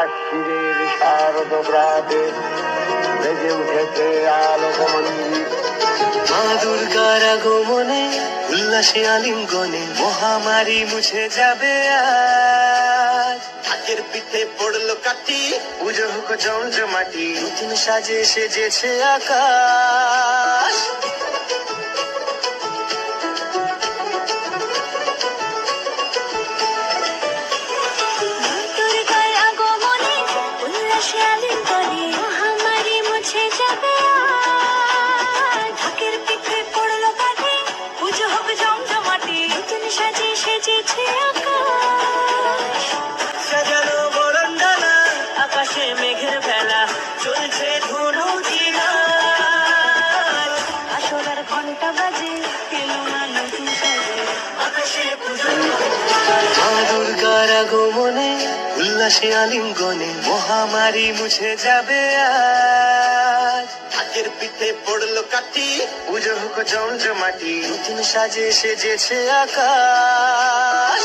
আশ্বিনের শারদ প্রাতে বেজে উঠেছে আলোকমন্দির। মা দুর্গার আগমনে উল্লাসে আলিঙ্গনে মহামারী মুছে যাবে আজ। ঢাকের পিঠে পড়লো কাঠি, পুজো হোক জমজমাটি, নতুন সাজে সেজেছে আকাশ। দুর্গার আগমনে উল্লাসে আলিঙ্গনে মহামারী মুছে যাবে আজ। ঢাকের পিঠে পড়লো কাঠি, পুজো হোক জমজমাটি, নতুন সাজে সেজেছে আকাশ। সাজানো বরণডালা, আকাশে মেঘের বেলা, চলছে ধুনো জিনাল। আসরার ঘন্টা বাজে, এলো না নতুন সাজে, আকাশে পুজো। মা দুর্গার আগমনে উল্লাসে আলিঙ্গনে মহামারী মুছে যাবে আজ। ঢাকের পিঠে পড়লো কাঠি, পুজো হোক জমজমাটি, নতুন সাজে সেজেছে আকাশ।